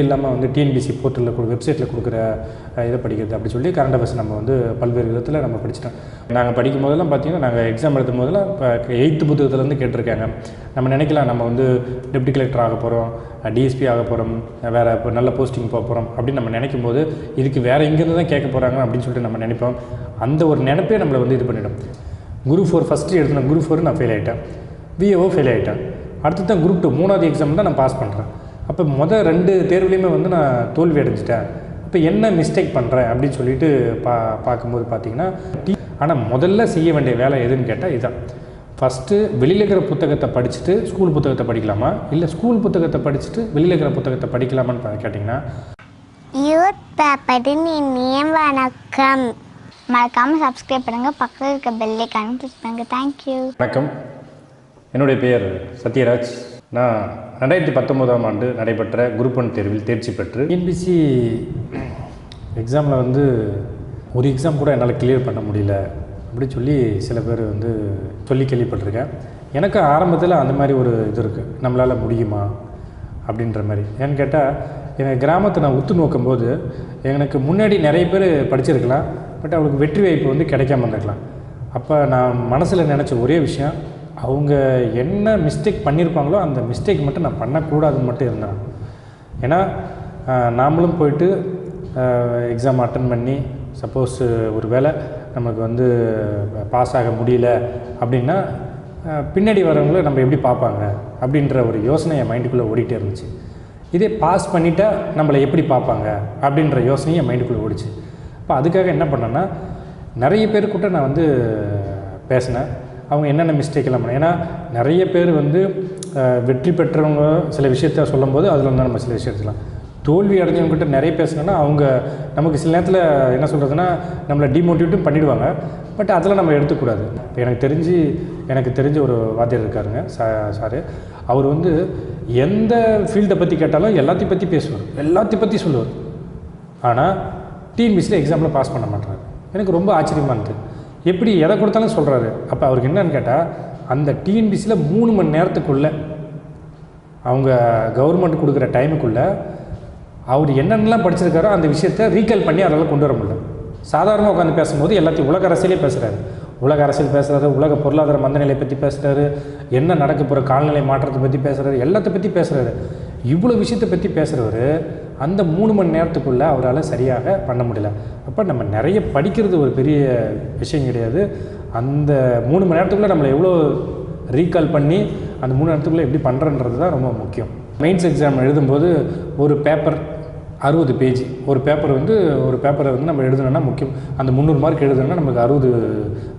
இல்லாமல் வந்து டிஎன்பிஎஸ்சி போர்ட்டலில் வெப்சைட்டில் கொடுக்குற இதை படிக்கிறது அப்படி சொல்லி கரண்ட் அஃபேர்ஸ் நம்ம வந்து பல்வேறு விதத்தில் நம்ம படிச்சிட்டோம். நாங்கள் படிக்கும் போதெல்லாம் பார்த்தீங்கன்னா நாங்கள் எக்ஸாம் எழுதும் போதெல்லாம் இப்போ 8th புத்தகத்துலேருந்து கேட்டிருக்காங்க. நம்ம நினைக்கலாம் நம்ம வந்து டெப்டி கலெக்டர் ஆக போகிறோம், டிஎஸ்பி ஆக போகிறோம், வேறு இப்போ நல்ல போஸ்டிங் போக போகிறோம் அப்படின்னு நம்ம நினைக்கும் போது இதுக்கு வேறு எங்கேருந்து தான் கேட்க போகிறாங்க அப்படின்னு சொல்லிட்டு நம்ம நினைப்போம். அந்த ஒரு நினைப்பே நம்மளை வந்து இது பண்ணிடும். குரூப் 4 ஃபஸ்ட்டு எழுதின குரூப் 4 நான் ஃபெயில் ஆகிட்டேன், விஏஓ ஃபெயில் ஆகிட்டேன். அடுத்து தான் குரூப் 2 3வது எக்ஸாம் தான் நான் பாஸ் பண்ணுறேன். அப்போ மொதல் 2 தேர்வுலேயுமே வந்து நான் தோல்வி அடைஞ்சிட்டேன். இப்போ என்ன மிஸ்டேக் பண்ணுறேன் அப்படின்னு சொல்லிட்டு பார்க்கும்போது பார்த்தீங்கன்னா ஆனால் முதல்ல செய்ய வேண்டிய வேலை எதுன்னு கேட்டால் இதுதான். ஃபஸ்ட்டு வெளியில் இருக்கிற புத்தகத்தை படிச்சுட்டு ஸ்கூல் புத்தகத்தை படிக்கலாமா, இல்லை ஸ்கூல் புத்தகத்தை படிச்சுட்டு வெளியில் இருக்கிற புத்தகத்தை படிக்கலாமான்னு கேட்டிங்கன்னா, யூத் பேப்பரின் இனிய வணக்கம். மறக்காமல் சப்ஸ்கிரைப் பண்ணுங்கள், பக்கத்தில் இருக்க பெல் ஐகானை கிளிக் பண்ணுங்கள். தேங்க்யூ. வணக்கம், என்னுடைய பெயர் சத்யராஜ். நான் 2019ஆம் ஆண்டு நடைபெற்ற குரூப் 1 தேர்வில் தேர்ச்சி பெற்று டிஎன்பிஎஸ்சி எக்ஸாமில் வந்து ஒரு எக்ஸாம் கூட என்னால் கிளியர் பண்ண முடியல அப்படின்னு சொல்லி சில பேர் வந்து சொல்லி கேள்விப்பட்டிருக்கேன். எனக்கு ஆரம்பத்தில் அந்த மாதிரி ஒரு இது இருக்குது, நம்மளால் முடியுமா அப்படின்ற மாதிரி. ஏன்னு கேட்டால் எங்கள் கிராமத்தை நான் உற்று நோக்கும்போது எனக்கு முன்னாடி நிறைய பேர் படிச்சிருக்கலாம், பட் அவங்களுக்கு வெற்றி வாய்ப்பு வந்து கிடைக்காம இருந்திருக்கலாம். அப்போ நான் மனசில் நினச்ச ஒரே விஷயம், அவங்க என்ன மிஸ்டேக் பண்ணியிருப்பாங்களோ அந்த மிஸ்டேக் மட்டும் நான் பண்ணக்கூடாதுன்னு மட்டும் இருந்தேன். ஏன்னா நாமளும் போயிட்டு எக்ஸாம் அட்டன் பண்ணி சப்போஸ் ஒரு வேளை நமக்கு வந்து பாஸ் ஆக முடியல அப்படின்னா பின்னாடி வரவங்கள நம்ம எப்படி பார்ப்பாங்க அப்படின்ற ஒரு யோசனை என் மைண்டுக்குள்ளே ஓடிட்டே இருந்துச்சு. இதே பாஸ் பண்ணிட்டா நம்மளை எப்படி பார்ப்பாங்க அப்படின்ற யோசனையும் என் மைண்டுக்குள்ளே ஓடிச்சு. அப்போ அதுக்காக என்ன பண்ணேன்னா, நிறைய பேர் கூட நான் வந்து பேசினேன். அவங்க என்னென்ன மிஸ்டேக்கெல்லாம் பண்ண, ஏன்னா நிறைய பேர் வந்து வெற்றி பெற்றவங்க சில விஷயத்த சொல்லும்போது அதில் வந்து நம்ம சில விஷயத்துலாம் தோல்வி அடைஞ்சவங்ககிட்ட நிறைய பேசுனோன்னா அவங்க நமக்கு சில நேரத்தில் என்ன சொல்கிறதுனா நம்மளை டிமோட்டிவேட்டும் பண்ணிவிடுவாங்க. பட் அதெல்லாம் நம்ம எடுத்துக்கூடாது. இப்போ எனக்கு தெரிஞ்ச ஒரு வாத்தியார் இருக்காருங்க, சாரு. அவர் வந்து எந்த ஃபீல்டை பற்றி கேட்டாலும் எல்லாத்தையும் பற்றி பேசுவார், எல்லாத்தையும் பற்றி சொல்லுவார். ஆனால் டிஎன்பிஎஸ்சியில் எக்ஸாமில் பாஸ் பண்ண மாட்டார். எனக்கு ரொம்ப ஆச்சரியமாக இருந்தது, எப்படி எதை கொடுத்தாலும் சொல்கிறாரு. அப்போ அவருக்கு என்னன்னு கேட்டால், அந்த டிஎன்பிஎஸ்சியில் 3 மணி நேரத்துக்குள்ளே அவங்க கவர்மெண்ட் கொடுக்குற டைமுக்குள்ளே அவர் என்னென்னலாம் படிச்சிருக்காரோ அந்த விஷயத்தை ரீகால் பண்ணி அதெல்லாம் கொண்டு வர முடியல. சாதாரணமாக உட்காந்து பேசும்போது எல்லாத்தையும் உலக அரசியலே பேசுகிறாரு, உலக அரசியல் பேசுகிறாரு, உலக பொருளாதார மந்தநிலை பற்றி பேசுகிறாரு, என்ன நடக்க போகிற காலநிலை மாற்றத்தை பற்றி பேசுகிறாரு, எல்லாத்தை பற்றி பேசுகிறாரு. இவ்வளோ விஷயத்தை பற்றி பேசுகிறவர் அந்த 3 மணி நேரத்துக்குள்ளே அவரால் சரியாக பண்ண முடியல. அப்போ நம்ம நிறைய படிக்கிறது ஒரு பெரிய விஷயம் கிடையாது. அந்த 3 மணி நேரத்துக்குள்ளே நம்மளை எவ்வளோ ரீகால் பண்ணி அந்த 3 நேரத்துக்குள்ளே எப்படி பண்ணுறன்றது தான் ரொம்ப முக்கியம். மெயின்ஸ் எக்ஸாம் எழுதும்போது ஒரு பேப்பர் 60 பேஜ், ஒரு பேப்பரை வந்து நம்ம எழுதணும்னா முக்கியம். அந்த 300 மார்க் எழுதணும்னா நமக்கு 60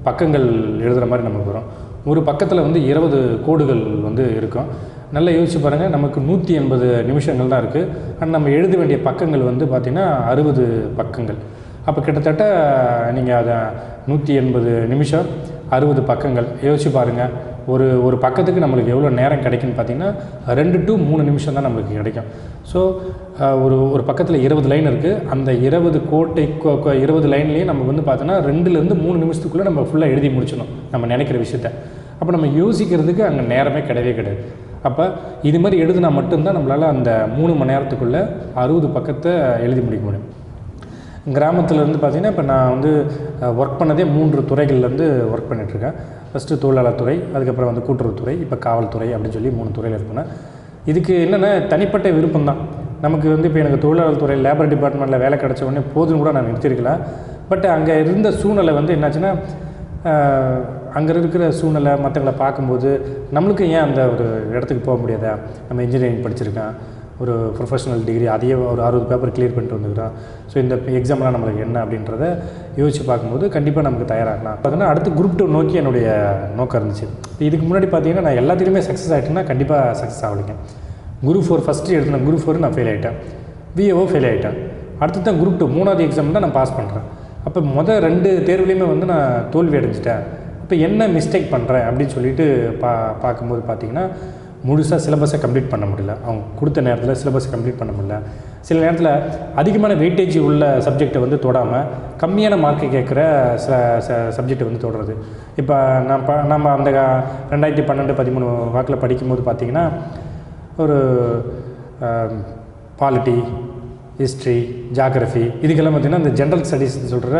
பக்கங்கள் எழுதுகிற மாதிரி நமக்கு வரும். ஒரு பக்கத்தில் வந்து 20 கோடுகள் வந்து இருக்கும். நல்லா யோசிச்சு பாருங்கள், நமக்கு 180 நிமிஷங்கள் தான் இருக்குது. ஆனால் நம்ம எழுத வேண்டிய பக்கங்கள் வந்து பார்த்திங்கன்னா 60 பக்கங்கள். அப்போ கிட்டத்தட்ட நீங்கள் அதை 180 நிமிஷம் 60 பக்கங்கள் யோசிச்சு பாருங்கள். ஒரு பக்கத்துக்கு நம்மளுக்கு எவ்வளோ நேரம் கிடைக்குன்னு பார்த்திங்கன்னா 2 to 3 நிமிஷம் தான் நம்மளுக்கு கிடைக்கும். ஸோ ஒரு பக்கத்தில் 20 லைன் இருக்குது. அந்த 20 லைன்லேயும் நம்ம வந்து பார்த்தோன்னா 2லேருந்து 3 நிமிஷத்துக்குள்ளே நம்ம ஃபுல்லாக எழுதி முடிச்சிடணும் நம்ம நினைக்கிற விஷயத்த. அப்போ நம்ம யோசிக்கிறதுக்கு அங்கே நேரமே கிடையாது. அப்போ இது மாதிரி எழுதுனா மட்டும்தான் நம்மளால் அந்த 3 மணி நேரத்துக்குள்ளே 60 பக்கத்தை எழுதி முடிக்க முடியும். கிராமத்துலேருந்து பார்த்திங்கன்னா இப்போ நான் வந்து ஒர்க் பண்ணதே 3 துறைகள்லேருந்து ஒர்க் பண்ணிகிட்ருக்கேன். ஃபஸ்ட்டு தொழிலாளர் துறை, அதுக்கப்புறம் வந்து கூட்டுறவுத்துறை, இப்போ காவல்துறை அப்படின்னு சொல்லி 3 துறையில் இருப்பேன். இதுக்கு என்னென்னா தனிப்பட்ட விருப்பம் தான். நமக்கு வந்து இப்போ எனக்கு தொழிலாளர் துறை லேபர் டிபார்ட்மெண்ட்டில் வேலை கிடச்ச உடனே போதுன்னு கூட நான் நிறுத்திருக்கலாம். பட் அங்கே இருந்த சூழ்நிலை வந்து என்னாச்சுன்னா, அங்கே இருக்கிற சூழ்நிலை மற்றவங்களை பார்க்கும்போது நம்மளுக்கு ஏன் அந்த ஒரு இடத்துக்கு போக முடியாதா, நம்ம இன்ஜினியரிங் படிச்சிருக்கேன், ஒரு ப்ரொஃபஷனல் டிகிரி, அதையே ஒரு 60 பேப்பர் கிளியர் பண்ணிட்டு வந்துக்கிறோம். ஸோ இந்த எக்ஸாம்லாம் நம்மளுக்கு என்ன அப்படின்றத யோசித்து பார்க்கும்போது கண்டிப்பாக நமக்கு தயாராகலாம். பார்த்தீங்கன்னா அடுத்து குரூப் 2 நோக்கி என்னுடைய நோக்கம் இருந்துச்சு. இதுக்கு முன்னாடி பார்த்தீங்கன்னா நான் எல்லாத்துலேயுமே சக்ஸஸ் ஆகிட்டேன்னா கண்டிப்பாக சக்ஸஸ் ஆகலைங்க. குரூப் 4 ஃபஸ்ட்டு எழுதின குரூப் 4 நான் ஃபெயில் ஆகிட்டேன், விஏஓ ஃபெயில் ஆகிட்டேன். அடுத்து தான் குரூப் 2 3வது எக்ஸாம் தான் நான் பாஸ் பண்ணுறேன். அப்போ மொதல் 2 தேர்வுலேயுமே வந்து நான் தோல்வி அடைஞ்சிட்டேன். இப்போ என்ன மிஸ்டேக் பண்ணுறேன் அப்படின்னு சொல்லிட்டு பார்க்கும்போது பார்த்திங்கன்னா, முழுசாக சிலபஸை கம்ப்ளீட் பண்ண முடியல. அவங்க கொடுத்த நேரத்தில் சிலபஸை கம்ப்ளீட் பண்ண முடியல. சில நேரத்தில் அதிகமான வெயிட்டேஜ் உள்ள சப்ஜெக்டை வந்து தொடாமல் கம்மியான மார்க்கு கேட்குற சப்ஜெக்டை வந்து தொடுறது. இப்போ நம்ம அந்த 2012-13 வாக்கில் படிக்கும்போது பார்த்திங்கன்னா ஒரு பாலிட்டி, ஹிஸ்ட்ரி, ஜாகிரஃபி இதுக்கெல்லாம் பார்த்திங்கன்னா இந்த ஜென்ரல் ஸ்டடீஸ்னு சொல்கிற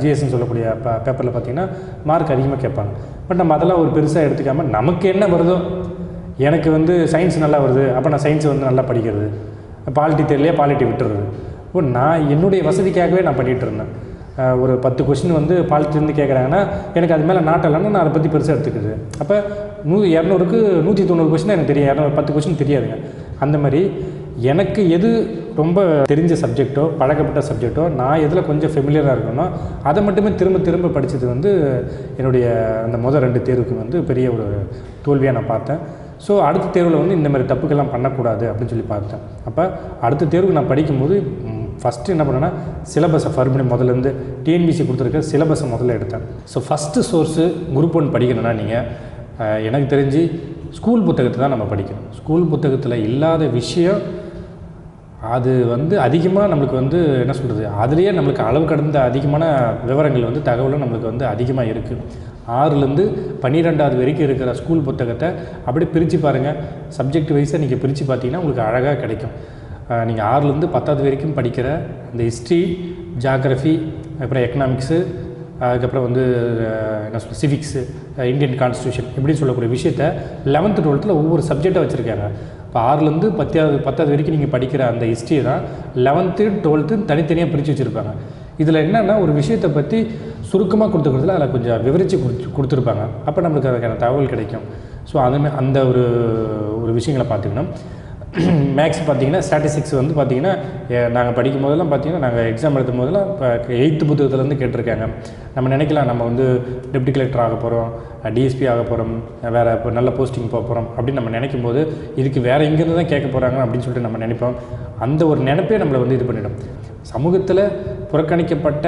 ஜிஎஸ்ன்னு சொல்லக்கூடிய பேப்பரில் பார்த்திங்கன்னா மார்க் அதிகமாக கேட்பாங்க. பட் நம்ம அதெல்லாம் ஒரு பெருசாக எடுத்துக்காமல் நமக்கு என்ன வருதோ, எனக்கு வந்து சயின்ஸ் நல்லா வருது, அப்போ நான் சயின்ஸை வந்து நல்லா படிக்கிறது, பாலிட்டி தெரியலையே பாலிட்டி விட்டுறது. இப்போ நான் என்னுடைய வசதிக்காகவே நான் பண்ணிகிட்டு இருந்தேன். ஒரு 10 கொஷின் வந்து பாலிட்டிலேருந்து கேட்குறாங்கன்னா எனக்கு அது மேலே நாட்டலைன்னா நான் அதை பற்றி பெருசாக எடுத்துக்குது. அப்போ 200க்கு 190 கொஷின் எனக்கு தெரியும், 210 கொஷின் தெரியாதுங்க. அந்த மாதிரி எனக்கு எது ரொம்ப தெரிஞ்ச சப்ஜெக்டோ பழக்கப்பட்ட சப்ஜெக்டோ நான் எதில் கொஞ்சம் ஃபெமிலியராக இருக்கணும் அதை மட்டுமே திரும்ப திரும்ப படித்தது வந்து என்னுடைய அந்த முதல் 2 தேர்வுக்கு வந்து பெரிய ஒரு தோல்வியாக நான் பார்த்தேன். ஸோ அடுத்த தேர்வில் வந்து இந்த மாதிரி தப்புக்கெல்லாம் பண்ணக்கூடாது அப்படின்னு சொல்லி பார்த்தேன். அப்போ அடுத்த தேர்வுக்கு நான் படிக்கும்போது ஃபஸ்ட்டு என்ன பண்ணேன்னா சிலபஸை மறுபடியும் முதலேருந்து டிஎன்பிசி கொடுத்துருக்க சிலபஸை முதல்ல எடுத்தேன். ஸோ ஃபஸ்ட்டு சோர்ஸு குரூப் 1 படிக்கணும்னா நீங்கள் எனக்கு தெரிஞ்சு ஸ்கூல் புத்தகத்தை தான் நம்ம படிக்கணும். ஸ்கூல் புத்தகத்தில் இல்லாத விஷயம் அது வந்து அதிகமாக நம்மளுக்கு வந்து என்ன சொல்கிறது, அதுலேயே நம்மளுக்கு அளவு கடந்த அதிகமான விவரங்கள் வந்து தகவலும் நம்மளுக்கு வந்து அதிகமாக இருக்குது. 6லேருந்து 12வது வரைக்கும் இருக்கிற ஸ்கூல் புத்தகத்தை அப்படியே பிரித்து பாருங்கள். சப்ஜெக்ட் வைஸாக நீங்கள் பிரித்து பார்த்தீங்கன்னா உங்களுக்கு அழகாக கிடைக்கும். நீங்கள் 6லேருந்து 10வது வரைக்கும் படிக்கிற இந்த ஹிஸ்ட்ரி, ஜாகிரஃபி, அப்புறம் எக்கனாமிக்ஸு, அதுக்கப்புறம் வந்து என்ன சொல்கிறது சிவிக்ஸு, இந்தியன் கான்ஸ்டியூஷன் இப்படின்னு சொல்லக்கூடிய விஷயத்தை 11th 12th ஒவ்வொரு சப்ஜெக்டாக வச்சுருக்காங்க. இப்போ 6லேருந்து 10வது வரைக்கும் நீங்கள் படிக்கிற அந்த ஹிஸ்ட்ரியை தான் 11th 12th தனித்தனியாக பிரித்து வச்சுருப்பாங்க. இதில் என்னென்னா ஒரு விஷயத்தை பற்றி சுருக்கமாக கொடுத்துக்கிறதுல அதில் கொஞ்சம் விவரித்து கொடுத்துருப்பாங்க. அப்போ நம்மளுக்கு அதுக்கான தகவல் கிடைக்கும். ஸோ அதுமாதிரி அந்த ஒரு விஷயங்களை பார்த்துக்கணும். மேக்ஸ் பார்த்திங்கன்னா ஸ்டாட்டிஸ்டிக்ஸ் வந்து பார்த்திங்கன்னா நாங்கள் படிக்கும் போதெல்லாம் பார்த்திங்கன்னா நாங்கள் எக்ஸாம் எழுதும் போதெல்லாம் இப்போ 8th புத்தகத்துலேருந்து கேட்டிருக்காங்க. நம்ம நினைக்கலாம் நம்ம வந்து டெப்டி கலெக்டர் ஆக போகிறோம், டிஎஸ்பி ஆக போகிறோம், வேறு இப்போ நல்ல போஸ்டிங் போக போகிறோம் அப்படின்னு நம்ம நினைக்கும் போது இதுக்கு வேறு எங்கேருந்து தான் கேட்க போகிறாங்க அப்படின்னு சொல்லிட்டு நம்ம நினைப்போம். அந்த ஒரு நினைப்பே நம்மளை வந்து இது பண்ணிடும். சமூகத்தில் புறக்கணிக்கப்பட்ட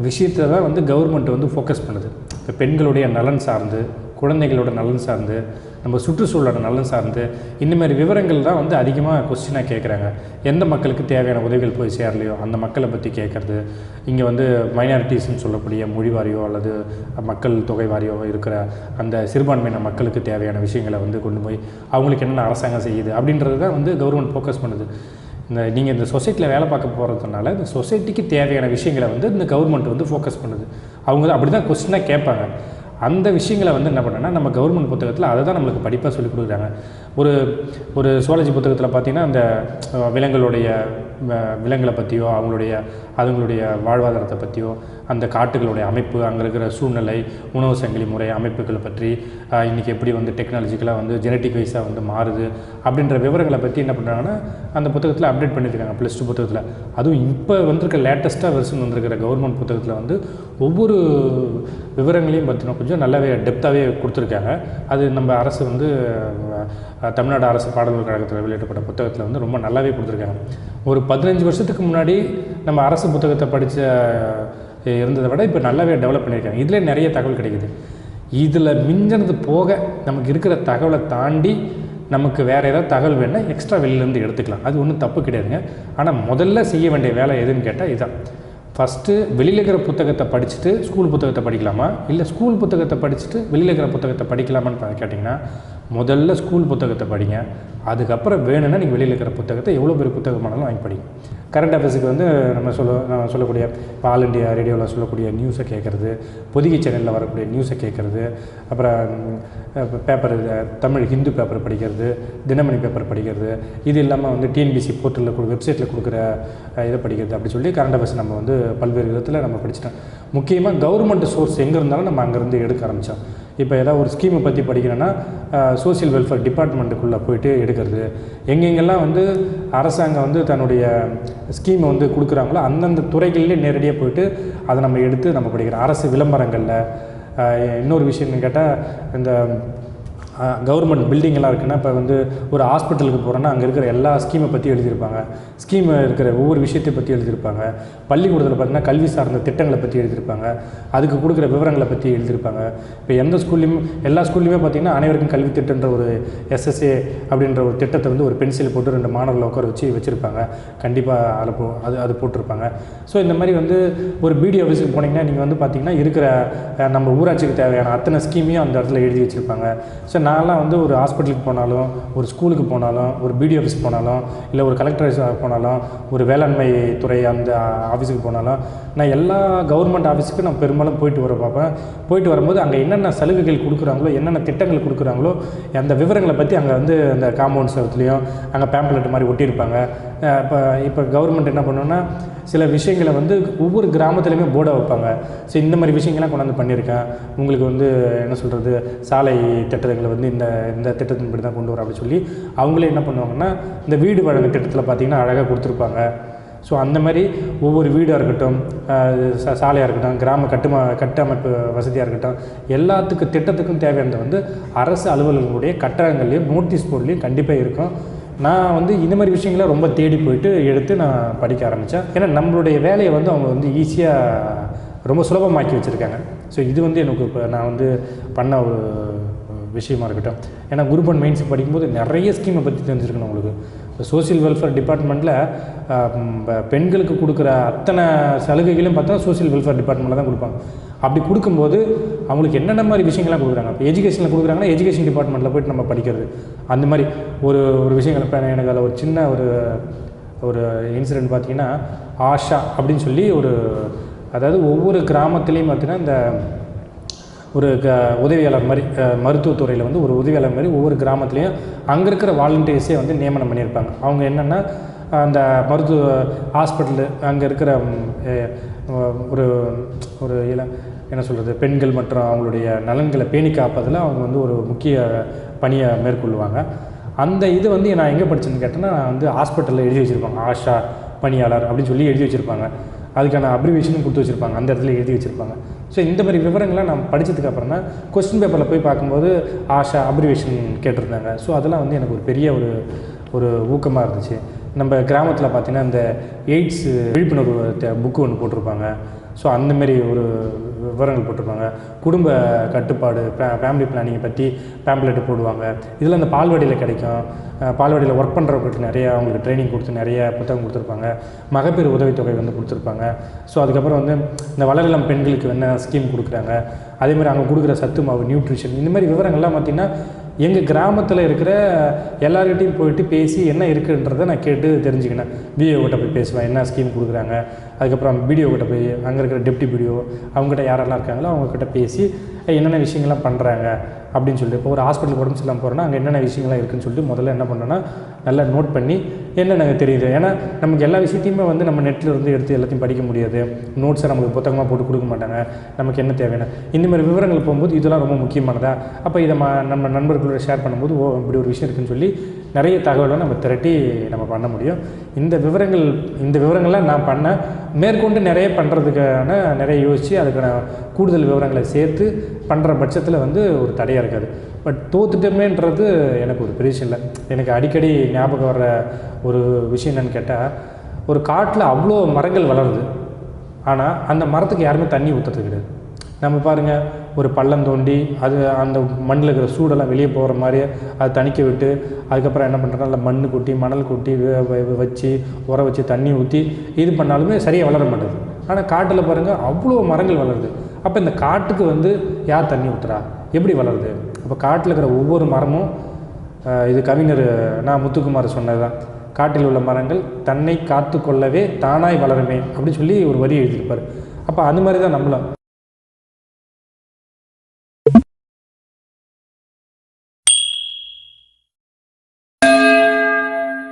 விஷயத்தை தான் வந்து கவர்மெண்ட் வந்து ஃபோக்கஸ் பண்ணுது. இப்போ பெண்களுடைய நலன் சார்ந்து, குழந்தைகளோட நலன் சார்ந்து, நம்ம சுற்றுச்சூழலோட நலன் சார்ந்து இந்தமாதிரி விவரங்கள் தான் வந்து அதிகமாக கொஸ்டினாக கேட்குறாங்க. எந்த மக்களுக்கு தேவையான உதவிகள் போய் சேரலையோ அந்த மக்களை பற்றி கேட்குறது. இங்கே வந்து மைனாரிட்டிஸ்ன்னு சொல்லக்கூடிய மொழி வாரியோ அல்லது மக்கள் தொகை வாரியோ இருக்கிற அந்த சிறுபான்மையின மக்களுக்கு தேவையான விஷயங்களை வந்து கொண்டு போய் அவங்களுக்கு என்னென்ன அரசாங்கம் செய்யுது அப்படின்றது தான் வந்து கவர்மெண்ட் ஃபோக்கஸ் பண்ணுது. நீங்கள் இந்த சொசைட்டியில் வேலை பார்க்க போகிறதுனால இந்த சொசைட்டிக்கு தேவையான விஷயங்களை வந்து இந்த கவர்மெண்ட் வந்து ஃபோக்கஸ் பண்ணுது. அவங்க அப்படி தான் கொஸ்டினாக கேட்பாங்க. அந்த விஷயங்களை வந்து என்ன பண்ணேன்னா நம்ம கவர்மெண்ட் புத்தகத்தில் அதை தான் நம்மளுக்கு படிப்பாக சொல்லிக் கொடுக்குறாங்க. ஒரு சுவாலஜி புத்தகத்தில் பார்த்திங்கன்னா அந்த விலங்குகளை பற்றியோ அதுங்களுடைய வாழ்வாதாரத்தை பற்றியோ அந்த காட்டுகளுடைய அமைப்பு, அங்கே இருக்கிற சூழ்நிலை, உணவு சங்கிலி முறை அமைப்புகளை பற்றி இன்றைக்கி எப்படி வந்து டெக்னாலஜிக்கலாக வந்து ஜெனட்டிக் வைஸாக வந்து மாறுது அப்படின்ற விவரங்களை பற்றி என்ன பண்ணுறாங்கன்னா அந்த புத்தகத்தில் அப்டேட் பண்ணியிருக்காங்க +2 புத்தகத்தில். அதுவும் இப்போ வந்திருக்க லேட்டஸ்ட்டாக வெர்ஷன் வந்திருக்கிற கவர்மெண்ட் புத்தகத்தில் வந்து ஒவ்வொரு விவரங்களையும் பற்றினா கொஞ்சம் நல்லாவே டெப்த்தாகவே கொடுத்துருக்காங்க. அது நம்ம அரசு வந்து தமிழ்நாடு அரசு பாடல்கள் கழகத்தில் வெளியிடப்பட்ட புத்தகத்தில் வந்து ரொம்ப நல்லாவே கொடுத்துருக்காங்க. ஒரு 15 வருஷத்துக்கு முன்னாடி நம்ம அரசு புத்தகத்தை படித்த இருந்ததை விட இப்போ நல்லாவே டெவலப் பண்ணியிருக்காங்க. இதில் நிறைய தகவல் கிடைக்குது. இதில் மிஞ்சினது போக நமக்கு இருக்கிற தகவலை தாண்டி நமக்கு வேறு ஏதாவது தகவல் வேணால் எக்ஸ்ட்ரா வெளியிலேருந்து எடுத்துக்கலாம். அது ஒன்றும் தப்பு கிடையாதுங்க. ஆனால் முதல்ல செய்ய வேண்டிய வேலை எதுன்னு கேட்டால் இதுதான். ஃபஸ்ட்டு வெளியில் இருக்கிற புத்தகத்தை படிச்சுட்டு ஸ்கூல் புத்தகத்தை படிக்கலாமா, இல்லை ஸ்கூல் புத்தகத்தை படிச்சுட்டு வெளியில் இருக்கிற புத்தகத்தை படிக்கலாமான்னு கேட்டிங்கன்னா முதல்ல ஸ்கூல் புத்தகத்தை படிங்க. அதுக்கப்புறம் வேணும்னா நீங்கள் வெளியில் இருக்கிற புத்தகத்தை எவ்வளோ பெரிய புத்தகமானாலும் வாங்கி படிங்க. கரண்ட் அஃபேர்ஸுக்கு வந்து நம்ம சொல்லக்கூடிய ஆல் இண்டியா ரேடியோவில் சொல்லக்கூடிய நியூஸை கேட்குறது, பொதிகை சேனலில் வரக்கூடிய நியூஸை கேட்குறது, அப்புறம் பேப்பர் தமிழ் ஹிந்து பேப்பர் படிக்கிறது, தினமணி பேப்பர் படிக்கிறது, இது இல்லாமல் வந்து டிஎன்பிசி போர்ட்டலில் வெப்சைட்டில் கொடுக்குற இதை படிக்கிறது அப்படி சொல்லி கரண்ட் அஃபேர்ஸ் நம்ம வந்து பல்வேறு விதத்தில் நம்ம படிச்சிட்டோம். முக்கியமாக கவர்மெண்ட் சோர்ஸ் எங்கே இருந்தாலும் நம்ம அங்கேருந்து எடுக்க ஆரம்பித்தோம். இப்போ ஏதாவது ஒரு ஸ்கீமை பற்றி படிக்கிறோன்னா சோசியல் வெல்ஃபேர் டிபார்ட்மெண்ட்டுக்குள்ளே போய்ட்டு எடுக்கிறது. எங்கெங்கெல்லாம் வந்து அரசாங்கம் வந்து தன்னுடைய ஸ்கீமை வந்து கொடுக்குறாங்களோ அந்தந்த துறைகளிலே நேரடியாக போய்ட்டு அதை நம்ம எடுத்து நம்ம படிக்கிறோம். அரசு விளம்பரங்களில் இன்னொரு விஷயம்னு கேட்டால் இந்த கவர்மெண்ட் பில்டிங்கெல்லாம் இருக்குன்னா இப்போ வந்து ஒரு ஹாஸ்பிட்டலுக்கு போகிறோன்னா அங்கே இருக்கிற எல்லா ஸ்கீமை பற்றி எழுதியிருப்பாங்க. ஸ்கீம் இருக்கிற ஒவ்வொரு விஷயத்தை பற்றி எழுதியிருப்பாங்க. பள்ளிக்கூடத்தில் பார்த்திங்கன்னா கல்வி சார்ந்த திட்டங்களை பற்றி எழுதியிருப்பாங்க. அதுக்கு கொடுக்குற விவரங்களை பற்றி எழுதியிருப்பாங்க. இப்போ எந்த ஸ்கூல்லையும் எல்லா ஸ்கூல்லையுமே பார்த்திங்கன்னா அனைவருக்கும் கல்வி திட்டன்ற ஒரு SSA அப்படின்ற ஒரு திட்டத்தை வந்து ஒரு பென்சில் போட்டு 2 மாணவர்களை உட்கார வச்சுருப்பாங்க. கண்டிப்பாக அது போட்டிருப்பாங்க. ஸோ இந்த மாதிரி வந்து ஒரு BDO ஆஃபீஸுக்கு போனீங்கன்னா நீங்கள் வந்து பார்த்திங்கன்னா இருக்கிற நம்ம ஊராட்சிக்கு தேவையான அத்தனை ஸ்கீமையும் அந்த இடத்துல எழுதி வச்சுருப்பாங்க. ஸோ நான்லாம் வந்து ஒரு ஹாஸ்பிட்டலுக்கு போனாலும், ஒரு ஸ்கூலுக்கு போனாலும், ஒரு பிடிஓ ஆஃபீஸ் போனாலும், இல்லை ஒரு கலெக்டர் போனாலும், ஒரு வேளாண்மை துறை அந்த ஆஃபீஸுக்கு போனாலும், நான் எல்லா கவர்மெண்ட் ஆஃபீஸுக்கும் நான் பெரும்பாலும் போயிட்டு வர பார்ப்பேன். போயிட்டு வரும்போது அங்கே என்னென்ன சலுகைகள் கொடுக்குறாங்களோ, என்னென்ன திட்டங்கள் கொடுக்குறாங்களோ, அந்த விவரங்களை பற்றி அங்கே வந்து அந்த காம்பவுண்ட் செவத்துலேயும் அங்கே பேம்ப்ளெட் மாதிரி ஒட்டியிருப்பாங்க. இப்போ கவர்மெண்ட் என்ன பண்ணுன்னா, சில விஷயங்களை வந்து ஒவ்வொரு கிராமத்துலையுமே போர்டை வைப்பாங்க. ஸோ இந்த மாதிரி விஷயங்கள்லாம் கொண்டாந்து பண்ணியிருக்கேன், உங்களுக்கு வந்து என்ன சொல்கிறது, சாலை திட்டங்களை வந்து இந்த திட்டத்தின்படி தான் கொண்டு வர அப்படி சொல்லி அவங்களே என்ன பண்ணுவாங்கன்னா, இந்த வீடு வழங்கு திட்டத்தில் பார்த்திங்கன்னா அழகாக கொடுத்துருப்பாங்க. ஸோ அந்த மாதிரி ஒவ்வொரு வீடாக இருக்கட்டும், சாலையாக இருக்கட்டும், கிராம கட்டமைப்பு வசதியாக இருக்கட்டும், எல்லாத்துக்கும் திட்டத்துக்கும் தேவையானது வந்து அரசு அலுவலர்களுடைய கட்டடங்கள்லேயும் நோட்டீஸ் போர்ட்லேயும் கண்டிப்பாக இருக்கும். நான் வந்து இந்த மாதிரி விஷயங்களை ரொம்ப தேடி போயிட்டு எடுத்து நான் படிக்க ஆரம்பித்தேன். ஏன்னா நம்மளுடைய வேலையை வந்து அவங்க வந்து ஈஸியாக ரொம்ப சுலபமாக்கி வச்சுருக்காங்க. ஸோ இது வந்து எனக்கு இப்போ நான் வந்து பண்ண ஒரு விஷயமா இருக்கட்டும். ஏன்னா குரூப் அண்ட் மெயின்ஸ் படிக்கும்போது நிறைய ஸ்கீமை பற்றி தெரிஞ்சுருக்கணும் உங்களுக்கு. இப்போ சோசியல் வெல்ஃபேர் டிபார்ட்மெண்ட்டில் பெண்களுக்கு கொடுக்குற அத்தனை சலுகைகளும் பார்த்தா சோசியல் வெல்ஃபேர் டிபார்ட்மெண்ட்டில் தான் கொடுப்பாங்க. அப்படி கொடுக்கும்போது அவங்களுக்கு என்னென்ன மாதிரி விஷயங்கள்லாம் கொடுக்குறாங்க. இப்போ எஜுகேஷனில் கொடுக்குறாங்கன்னா எஜுகேஷன் டிபார்ட்மெண்ட்டில் போய்ட்டு நம்ம படிக்கிறது, அந்த மாதிரி ஒரு விஷயங்கள். இப்போ எனக்கு அதில் ஒரு சின்ன ஒரு இன்சிடெண்ட் பார்த்திங்கன்னா, ஆஷா அப்படின்னு சொல்லி அதாவது ஒவ்வொரு கிராமத்துலேயும் பார்த்திங்கன்னா இந்த ஒரு உதவியாளர் மாதிரி, மருத்துவத்துறையில் வந்து ஒரு உதவியாளர் மாதிரி ஒவ்வொரு கிராமத்துலேயும் அங்கே இருக்கிற வாலண்டியர்ஸே வந்து நியமனம் பண்ணியிருப்பாங்க. அவங்க என்னென்னா, அந்த மருத்துவ ஹாஸ்பிட்டலு அங்கே இருக்கிற ஒரு என்ன சொல்கிறது, பெண்கள் மற்றும் அவங்களுடைய நலன்களை பேணி காப்பதில் அவங்க வந்து ஒரு முக்கிய பணியை மேற்கொள்வாங்க. அந்த இது வந்து நான் எங்கே படித்தேன்னு கேட்டேன்னா, நான் வந்து ஹாஸ்பிட்டலில் எழுதி வச்சுருப்பாங்க, ஆஷா பணியாளர் அப்படின்னு சொல்லி எழுதி வச்சுருப்பாங்க. அதுக்கான அப்ரிவேஷனும் கொடுத்து வச்சுருப்பாங்க, அந்த இடத்துல எழுதி வச்சுருப்பாங்க. ஸோ இந்த மாதிரி விவரங்கள்லாம் நான் படித்ததுக்கப்புறம் தான் கொஸ்டின் பேப்பரில் போய் பார்க்கும்போது ஆஷா அப்ரிவேஷன் கேட்டிருந்தாங்க. ஸோ அதெல்லாம் வந்து எனக்கு ஒரு பெரிய ஒரு ஊக்கமாக இருந்துச்சு. நம்ம கிராமத்தில் பார்த்திங்கன்னா இந்த எய்ட்ஸ் விழிப்புணர்வு புக்கு ஒன்று போட்டிருப்பாங்க. ஸோ அந்தமாரி ஒரு விவரங்கள் போட்டிருப்பாங்க. குடும்ப கட்டுப்பாடு, ஃபேமிலி பிளானிங்கை பற்றி பேம்ப்ளெட்டு போடுவாங்க. இதில் அந்த பால்வாடியில் கிடைக்கும். பால்வாடியில் ஒர்க் பண்ணுறவங்களுக்கு நிறையா அவங்களுக்கு ட்ரைனிங் கொடுத்து நிறைய புத்தகம் கொடுத்துருப்பாங்க. மகப்பேறு உதவித்தொகை வந்து கொடுத்துருப்பாங்க. ஸோ அதுக்கப்புறம் வந்து இந்த வளரிளம் பெண்களுக்கு என்ன ஸ்கீம் கொடுக்குறாங்க, அதேமாதிரி அவங்க கொடுக்குற சத்து மாவு, நியூட்ரிஷன், இந்த மாதிரி விவரங்கள்லாம் பார்த்திங்கன்னா எங்கள் கிராமத்தில் இருக்கிற எல்லார்கிட்டையும் போயிட்டு பேசி என்ன இருக்குன்றதை நான் கேட்டு தெரிஞ்சுக்கினேன். பிஓக்கிட்ட போய் பேசுவேன், என்ன ஸ்கீம் கொடுக்குறாங்க. அதுக்கப்புறம் பிடிஓக்கிட்ட போய் அங்கே இருக்கிற டெப்டி பிடிஓ அவங்ககிட்ட யாரெல்லாம் இருக்காங்களோ அவங்கக்கிட்ட பேசி என்னென்ன விஷயங்கள்லாம் பண்ணுறாங்க அப்படின்னு சொல்லிட்டு. இப்போ ஒரு ஹாஸ்பிட்டலுக்கு உடம்பு சரியில்லாமல் போகிறோன்னா அங்கே என்னென்ன விஷயங்கள்லாம் இருக்குதுன்னு சொல்லிட்டு முதல்ல என்ன பண்ணோன்னா நல்லா நோட் பண்ணி என்னென்ன தெரியுது. ஏன்னா நமக்கு எல்லா விஷயத்தையுமே வந்து நம்ம நெட்டில் இருந்து எடுத்து எல்லாத்தையும் படிக்க முடியாது. நோட்ஸை நமக்கு புத்தகமாக போட்டு கொடுக்க மாட்டாங்க. நமக்கு என்ன தேவையான இந்த மாதிரி விவரங்கள் போகும்போது இதெல்லாம் ரொம்ப முக்கியமானதா. அப்போ இதை நம்ம நண்பர்களோட ஷேர் பண்ணும்போது இப்படி ஒரு விஷயம் இருக்குதுன்னு சொல்லி நிறைய தகவலை நம்ம திரட்டி நம்ம பண்ண முடியும். இந்த விவரங்கள்லாம் நான் பண்ணேன். மேற்கொண்டு நிறைய பண்ணுறதுக்கான நிறைய யோசித்து அதுக்கான கூடுதல் விவரங்களை சேர்த்து பண்ணுற பட்சத்தில் வந்து ஒரு தடையாக இருக்காது. பட் தோத்துட்டோமேன்றது எனக்கு ஒரு பெரிய விஷயம் இல்லை. எனக்கு அடிக்கடி ஞாபகம் வர்ற ஒரு விஷயம் என்னென்னு கேட்டால், ஒரு காட்டில் அவ்வளோ மரங்கள் வளருது, ஆனால் அந்த மரத்துக்கு யாருமே தண்ணி ஊற்றுறது கிடையாது. நம்ம பாருங்கள், ஒரு பள்ளம் தோண்டி அந்த மண்ணில் இருக்கிற சூடெல்லாம் வெளியே போகிற மாதிரி அதை தணிக்க விட்டு அதுக்கப்புறம் என்ன பண்ணுறாங்க, அதில் மண் கொட்டி மணல் கொட்டி வச்சு உர வச்சு தண்ணி ஊற்றி இது பண்ணாலுமே சரியாக வளர மாட்டேது. ஆனால் காட்டில் பாருங்கள் அவ்வளோ மரங்கள் வளருது. அப்போ இந்த காட்டுக்கு வந்து யார் தண்ணி ஊற்றுறா, எப்படி வளருது? அப்போ காட்டில் இருக்கிற ஒவ்வொரு மரமும், இது கவிஞர் முத்துக்குமார் சொன்னது தான், காட்டில் உள்ள மரங்கள் தன்னை காத்து கொள்ளவே தானாய் வளருமே அப்படின்னு சொல்லி ஒரு வரி எழுதியிருப்பார். அப்போ அந்த மாதிரி தான் நம்மளும்